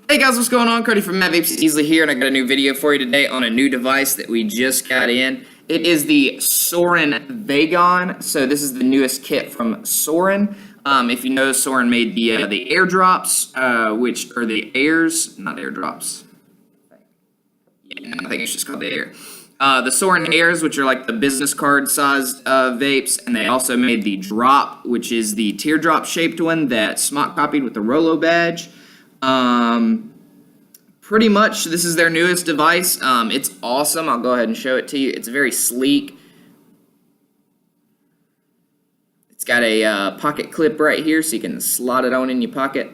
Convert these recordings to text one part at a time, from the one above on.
Hey guys, what's going on? Cody from Vapes Easily here, and I got a new video for you today on a new device that we just got in. It is the Suorin Vagon. So this is the newest kit from Suorin. If you know, Suorin made the airdrops, which are the airs, not airdrops. Yeah, I think it's just called the air. The Suorin airs, which are like the business card sized vapes, and they also made the drop, which is the teardrop shaped one that Smock copied with the Rolo badge. Pretty much this is their newest device. It's awesome. I'll go ahead and show it to you. It's very sleek. It's got a pocket clip right here, so you can slot it on in your pocket.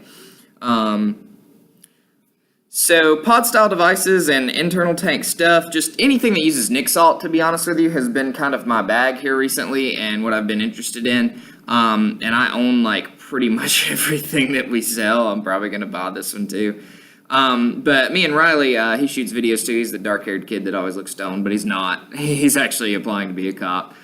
So pod style devices and internal tank stuff, just anything that uses nic salt, to be honest with you, has been kind of my bag here recently and what I've been interested in. And I own like pretty much everything that we sell. I'm probably going to buy this one too. But me and Riley, he shoots videos too. He's the dark-haired kid that always looks stoned, but he's not. He's actually applying to be a cop.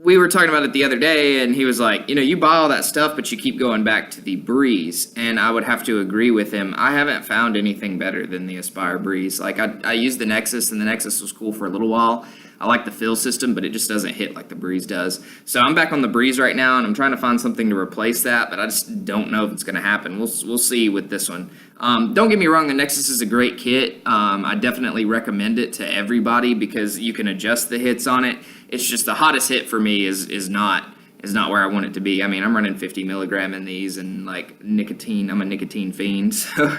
We were talking about it the other day, and he was like, you know, you buy all that stuff, but you keep going back to the Breeze. And I would have to agree with him. I haven't found anything better than the Aspire Breeze. Like, I used the Nexus, and the Nexus was cool for a little while. I like the fill system, but it just doesn't hit like the Breeze does. So I'm back on the Breeze right now, and I'm trying to find something to replace that, but I just don't know if it's going to happen. We'll see with this one. Don't get me wrong, the Nexus is a great kit. I definitely recommend it to everybody because you can adjust the hits on it. It's just the hottest hit for me is not where I want it to be. I mean, I'm running 50 milligram in these, and like nicotine, I'm a nicotine fiend. So.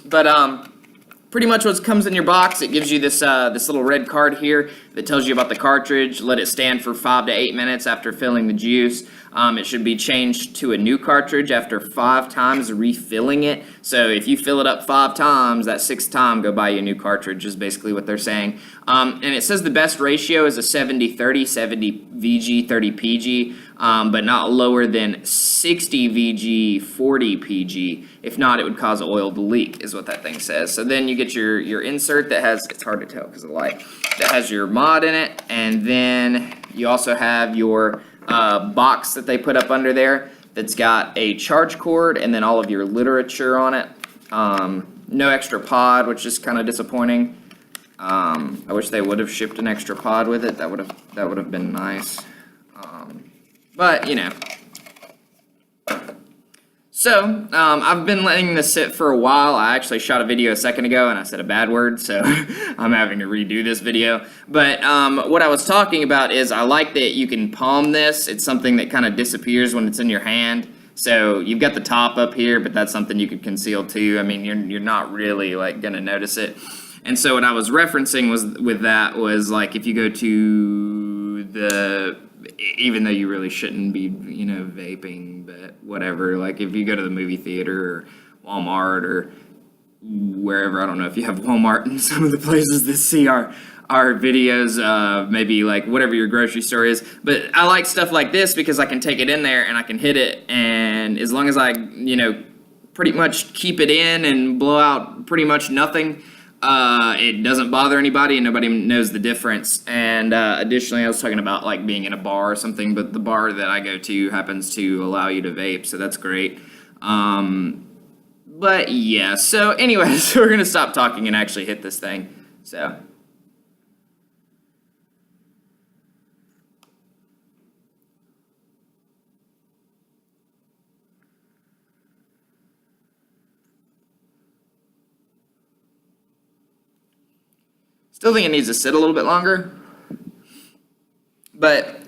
But pretty much what comes in your box, it gives you this this little red card here that tells you about the cartridge. Let it stand for 5 to 8 minutes after filling the juice. It should be changed to a new cartridge after 5 times refilling it. So if you fill it up 5 times, that 6th time go buy you a new cartridge is basically what they're saying. And it says the best ratio is a 70-30, 70 VG, 30 PG, but not lower than 60 VG, 40 PG. If not, it would cause oil to leak, is what that thing says. So then you get your insert that has, it's hard to tell because of the light, that has your mod in it, and then you also have your box that they put up under there that's got a charge cord and then all of your literature on it. No extra pod, which is kind of disappointing. I wish they would have shipped an extra pod with it. That would have been nice. But you know. So, I've been letting this sit for a while. I actually shot a video a second ago and I said a bad word, so I'm having to redo this video. But what I was talking about is I like that you can palm this. It's something that kind of disappears when it's in your hand. So you've got the top up here, but that's something you could conceal too. I mean, you're not really like gonna notice it. And so what I was referencing was like if you go to the, even though you really shouldn't be, you know, vaping, but whatever, like if you go to the movie theater or Walmart or wherever, I don't know if you have Walmart in some of the places that see our videos, maybe like whatever your grocery store is, but I like stuff like this because I can take it in there and I can hit it, and as long as I, you know, pretty much keep it in and blow out pretty much nothing, it doesn't bother anybody and nobody knows the difference. And additionally, I was talking about like being in a bar or something, but the bar that I go to happens to allow you to vape, so that's great. But yeah, so anyways, we're gonna stop talking and actually hit this thing. So still think it needs to sit a little bit longer, but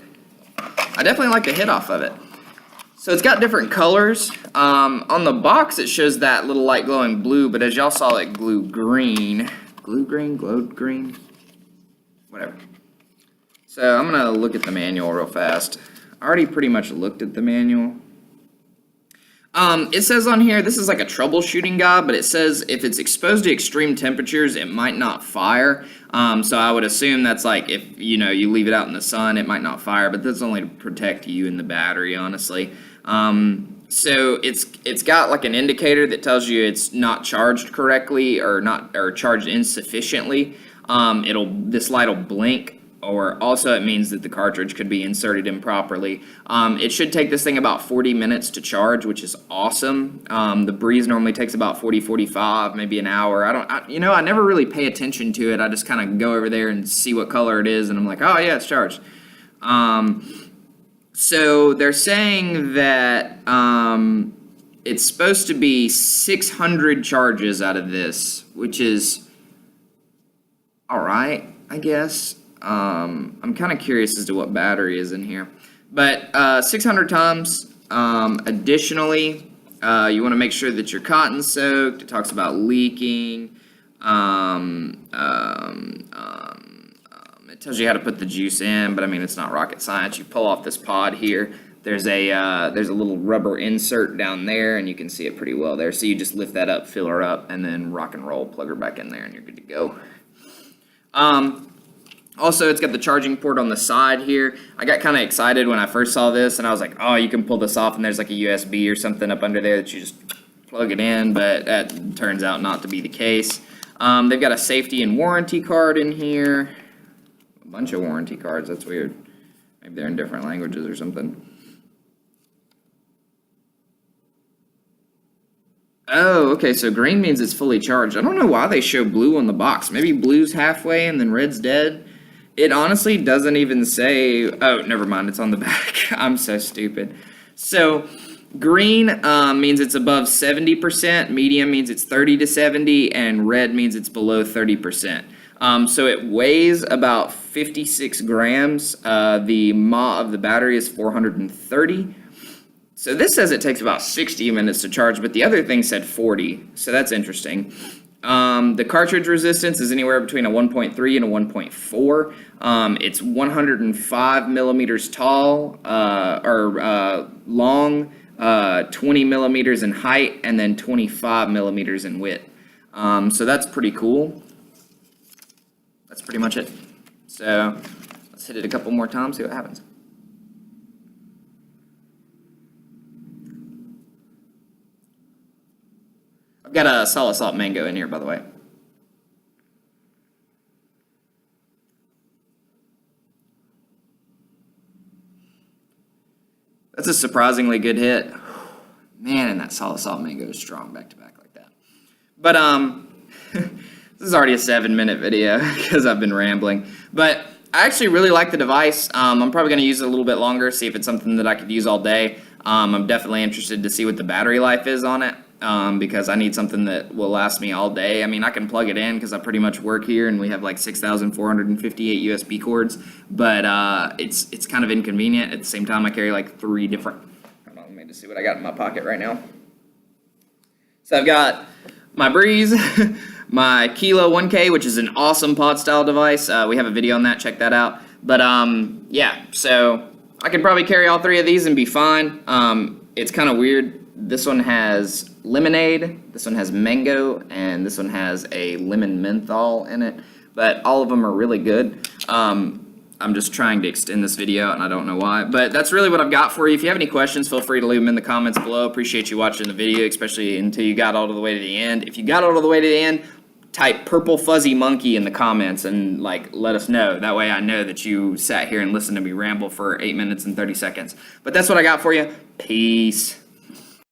I definitely like the hit off of it. So it's got different colors. On the box it shows that little light glowing blue, but as y'all saw it glowed green, whatever. So I'm gonna look at the manual real fast. I already pretty much looked at the manual. It says on here, this is like a troubleshooting guide, but it says if it's exposed to extreme temperatures, it might not fire. So I would assume that's like if, you know, you leave it out in the sun, it might not fire, but that's only to protect you and the battery, honestly. So it's got like an indicator that tells you it's not charged correctly or charged insufficiently. This light will blink or also it means that the cartridge could be inserted improperly. It should take this thing about 40 minutes to charge, which is awesome. The Breeze normally takes about 40, 45, maybe an hour. I never really pay attention to it. I just kind of go over there and see what color it is, and I'm like, oh yeah, it's charged. So they're saying that it's supposed to be 600 charges out of this, which is all right, I guess. I'm kind of curious as to what battery is in here. But 600 times. Additionally, you want to make sure that your cotton's soaked. It talks about leaking. It tells you how to put the juice in, but I mean, it's not rocket science. You pull off this pod here. There's a little rubber insert down there, and you can see it pretty well there. So you just lift that up, fill her up, and then rock and roll, plug her back in there, and you're good to go. Also, it's got the charging port on the side here. I got kind of excited when I first saw this, and I was like, oh, you can pull this off, and there's like a USB or something up under there that you just plug it in, but that turns out not to be the case. They've got a safety and warranty card in here. A bunch of warranty cards, that's weird. Maybe they're in different languages or something. Oh, okay, so green means it's fully charged. I don't know why they show blue on the box. Maybe blue's halfway and then red's dead. It honestly doesn't even say, oh, never mind, it's on the back. I'm so stupid. So green means it's above 70%, medium means it's 30 to 70, and red means it's below 30%. So it weighs about 56 grams. The mAh of the battery is 430. So this says it takes about 60 minutes to charge, but the other thing said 40, so that's interesting. The cartridge resistance is anywhere between a 1.3 and a 1.4. It's 105 millimeters tall, long, 20 millimeters in height, and then 25 millimeters in width. So that's pretty cool. That's pretty much it. So let's hit it a couple more times, see what happens. I've got a solid salt mango in here, by the way. That's a surprisingly good hit. Man, and that solid salt mango is strong back to back like that. But this is already a 7-minute video because I've been rambling. But I actually really like the device. I'm probably going to use it a little bit longer, see if it's something that I could use all day. I'm definitely interested to see what the battery life is on it. Because I need something that will last me all day. I mean, I can plug it in because I pretty much work here and we have like 6,458 USB cords, but it's kind of inconvenient. At the same time, I carry like 3 different, hold on, let me just see what I got in my pocket right now. So I've got my Breeze, my Kilo 1K, which is an awesome pod style device. We have a video on that, check that out. But yeah, so I could probably carry all 3 of these and be fine. It's kind of weird. This one has lemonade, this one has mango, and this one has a lemon menthol in it. But all of them are really good. I'm just trying to extend this video, and I don't know why. But that's really what I've got for you. If you have any questions, feel free to leave them in the comments below. Appreciate you watching the video, especially until you got all the way to the end. If you got all the way to the end, type purple fuzzy monkey in the comments and let us know. That way I know that you sat here and listened to me ramble for 8 minutes and 30 seconds. But that's what I got for you. Peace.